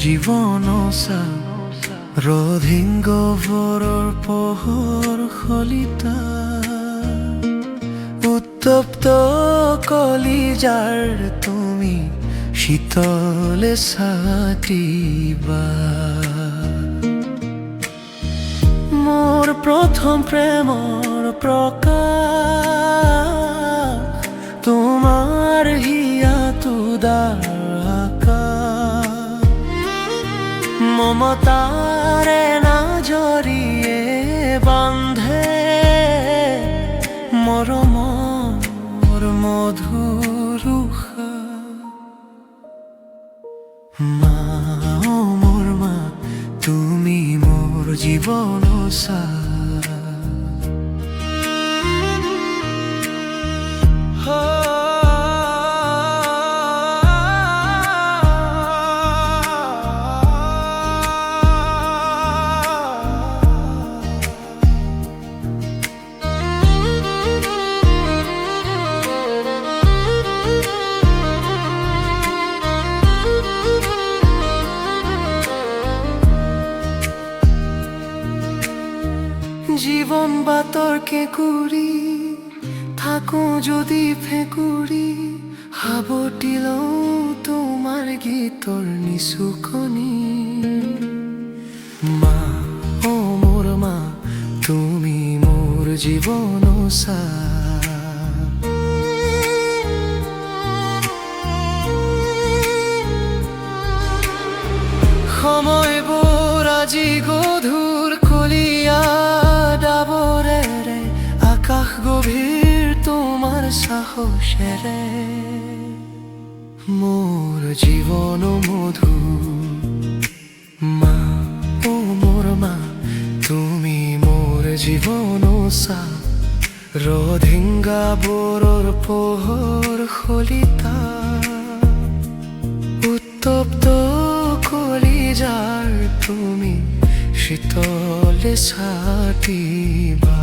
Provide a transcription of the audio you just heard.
জীৱন চা ৰধিংগ ভৰৰ পোহৰ খলিতা উত্তপ্ত কলিজাৰ তুমি শীতলে ছাটিবা মোৰ প্ৰথম প্ৰেমৰ প্ৰকাশ তোমাৰ হিয়াটো দাকা মমতাৰে নাজৰিয়ে বান্ধে মৰমৰ মধুৰ মা ও মোৰ মা তুমি মোৰ জীৱন চা জীবন বাতৰ কেঁকুৰি থাকো যদি ফেঁকুৰি সাৱটি লওঁ তোমাৰ গীতৰ নিচুকনি মা ও মোৰ মা তুমি মোৰ জীৱন চা সময়বোৰ আজি গধুৰ কলীয়া ডাবৰেৰে আকাশ গভীৰ তোমাৰ সাহসেৰে মোৰ জীৱন মধু মা ও মোৰ মা তুমি মোৰ জীৱন চা ৰধিংগা বৰৰ পোহৰ খলিতা উত্তপ্ত কলিজাৰ তুমি শীতলে ছাটিবা